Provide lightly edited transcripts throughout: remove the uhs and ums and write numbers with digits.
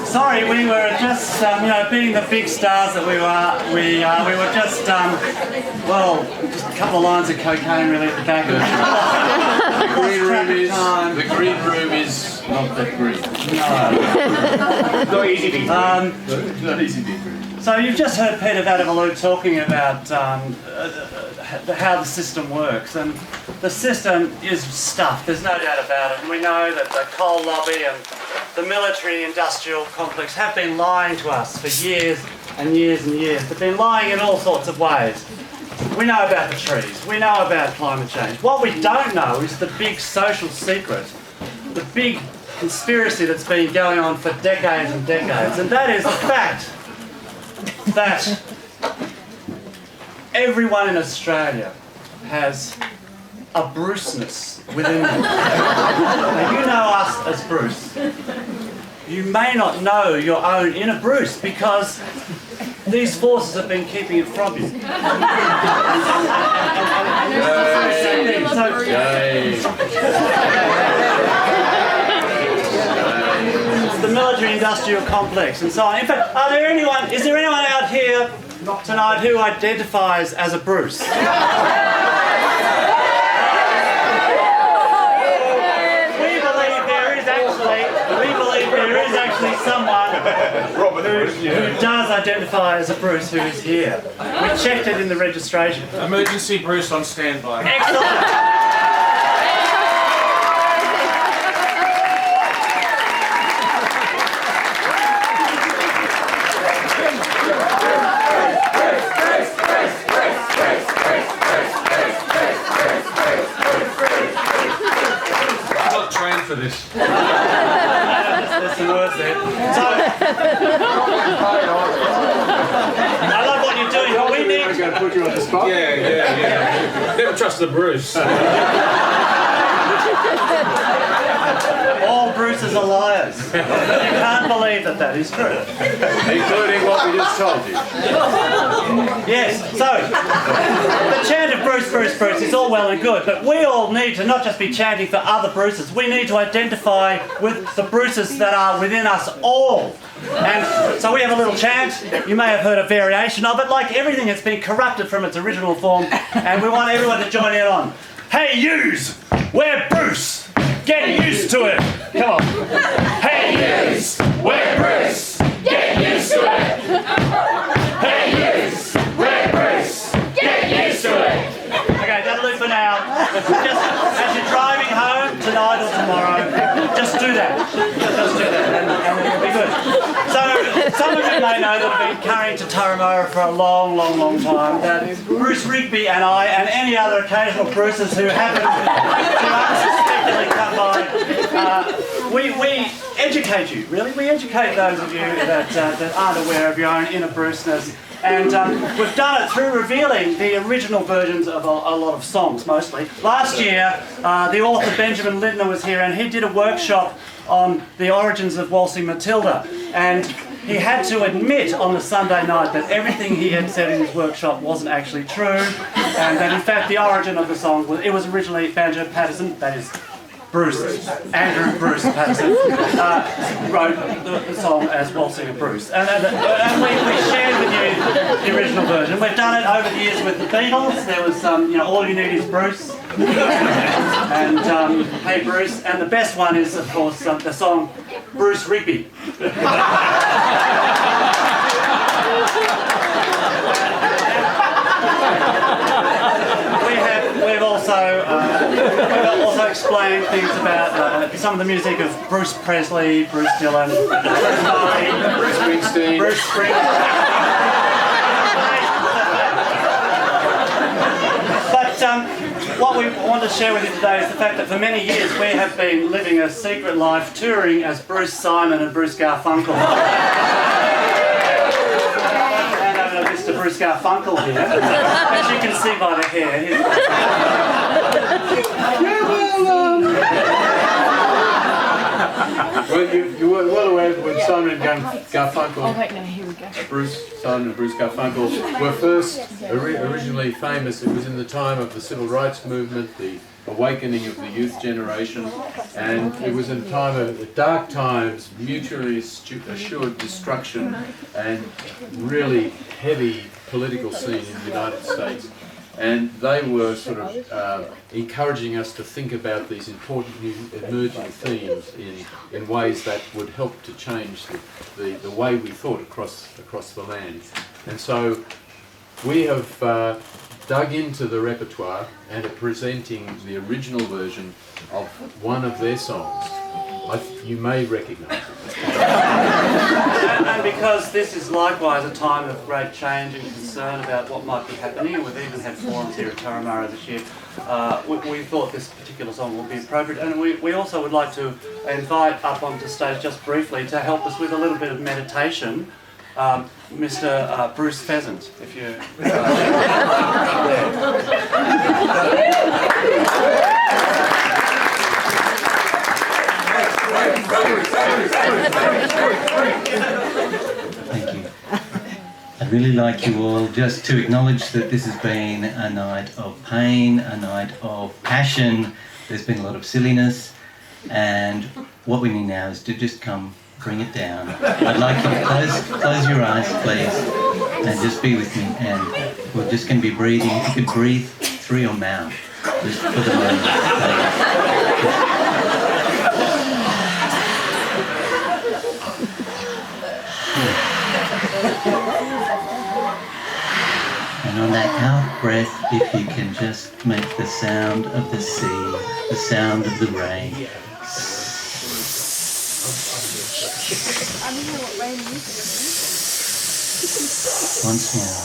Sorry, we were just, being the big stars that we were just, just a couple of lines of cocaine really at the back of it. The green room is not that green. No. Not easy being green. Not easy being green. So you've just heard Peter Vadavalou talking about how the system works, and the system is stuffed, there's no doubt about it. And we know that the coal lobby and the military-industrial complex have been lying to us for years and years and years. They've been lying in all sorts of ways. We know about the trees, we know about climate change. What we don't know is the big social secret, the big conspiracy that's been going on for decades and decades, and that is the fact that everyone in Australia has a Bruceness within them. Now, you know us as Bruce. You may not know your own inner Bruce because these forces have been keeping it from you. It's the military-industrial complex and so on. In fact, is there anyone out here tonight who identifies as a Bruce? We believe there is actually someone who does identify as a Bruce who is here. We checked it in the registration. Emergency Bruce on standby. Excellent! For this. There's some words there. So, I love what you're doing, but we need... I'm going to put you on the spot. Yeah. Never trust the Bruce. All Bruces are liars. You can't believe that that is true. Including what we just told you. Yes, so the chant of Bruce, Bruce, Bruce is all well and good, but we all need to not just be chanting for other Bruces, we need to identify with the Bruces that are within us all. And so we have a little chant. You may have heard a variation of it. Like everything, it's been corrupted from its original form, and we want everyone to join in on. Hey yous, we're Bruce. Get used to it. Come on. Hey yous, we're Bruce. Get used to it. Hey yous, we're Bruce. Get used to it. Okay, that'll do for now. Just as you're driving home tonight or tomorrow, just do that. Just do that, and it'll be good. So, some of you may know that I've been carrying to Turramurra for a long, long, long time. That is Bruce Rigby and I, and any other occasional Bruces who happen to unsuspectedly come by. We educate you, really. We educate those of you that aren't aware of your own inner Bruceness. And we've done it through revealing the original versions of a lot of songs, mostly. Last year, the author Benjamin Lindner was here, and he did a workshop on the origins of Waltzing Matilda. And he had to admit on the Sunday night that everything he had said in his workshop wasn't actually true, and that in fact the origin of the song was originally Banjo Patterson, that is Andrew Bruce Patterson, wrote the song as Waltzing of Bruce. And we shared with you the original version. We've done it over the years with the Beatles. There was All You Need Is Bruce, and Hey Bruce, and the best one is, of course, the song Bruce Rigby. We've also explained things about some of the music of Bruce Presley, Bruce Dillon, Bruce Springsteen. Bruce Springsteen. But what we want to share with you today is the fact that for many years we have been living a secret life touring as Bruce, Simon and Bruce Garfunkel. Mr. Bruce Garfunkel here. As you can see by the hair. Well, you were well aware when Simon and Garfunkel, Oh wait, no, here we go. Simon and Bruce Garfunkel were first originally famous. It was in the time of the civil rights movement, the awakening of the youth generation, and it was in a time of dark times, mutually assured destruction, and really heavy political scene in the United States. And they were sort of encouraging us to think about these important new emerging themes in ways that would help to change the way we thought across the land. And so we have dug into the repertoire and are presenting the original version of one of their songs. You may recognise it. And because this is likewise a time of great change and concern about what might be happening, and we've even had forums here at Turramurra this year, we thought this particular song would be appropriate. And we also would like to invite up onto stage just briefly to help us with a little bit of meditation, Mr. Bruce Pheasant, if you... Thank you. I'd really like you all just to acknowledge that this has been a night of pain, a night of passion. There's been a lot of silliness, and what we need now is to just come, bring it down. I'd like you to close your eyes, please, and just be with me. And we're just going to be breathing. If you could breathe through your mouth, just for the moment. And on that out breath, if you can just make the sound of the sea, the sound of the rain. Once more.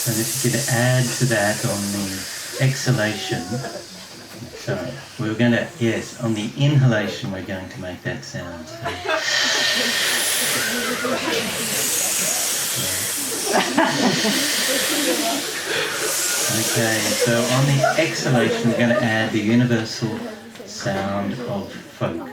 And if you could add to that on the exhalation. Sorry, we were going to, yes, on the inhalation we're going to make that sound. So. Okay, so on the exhalation we're going to add the universal sound of folk.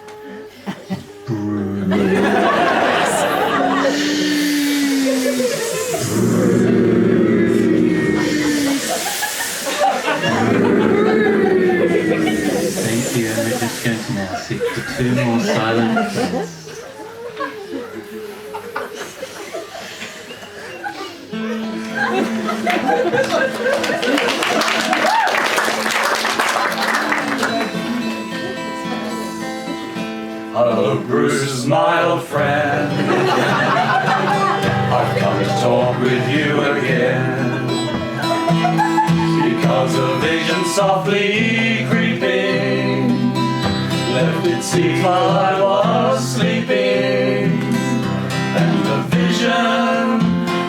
Thank you, and we're just going to now sit for 2 more silent breaths. Hello, Bruce, my old friend. I've come to talk with you again. Because a vision softly creeping left its seat while I was sleeping. And the vision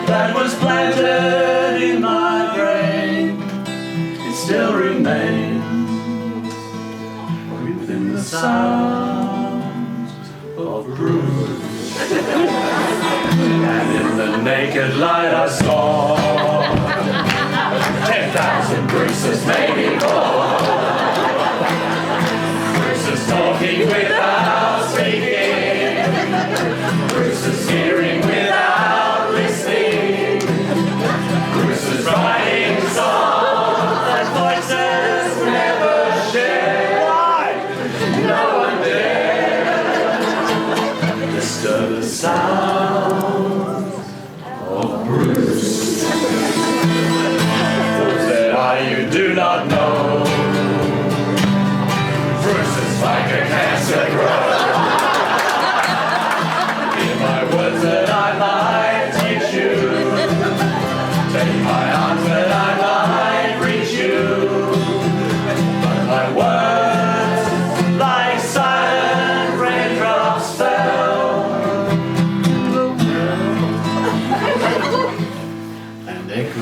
that was planted in my brain, it still remains within the sound of Bruce. And in the naked light I saw 10,000 Bruces, maybe more. Bruces talking without speaking, Bruces hearing without listening, Bruces writing songs that voices never share. Why? No one dare disturb the sound of Bruce. Those that you do not know, Bruce is like a cancer growth. In my words that I might teach you, take my arms that I might reach you, but my words like silent raindrops fell in the well and echo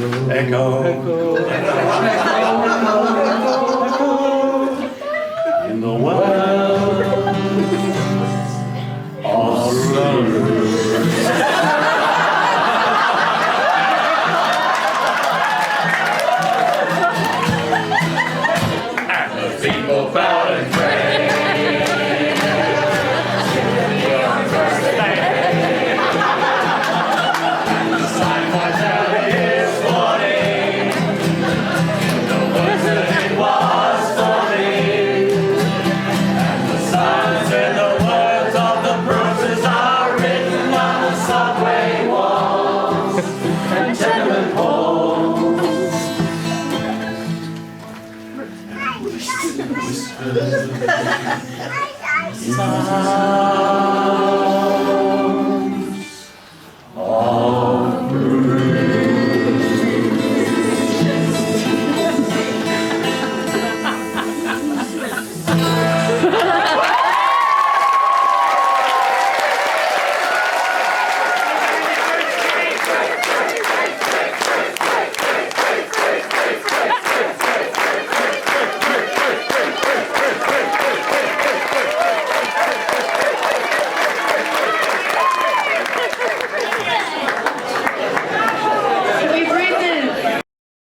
in the well of Bruce. And the people bowed and prayed. Sa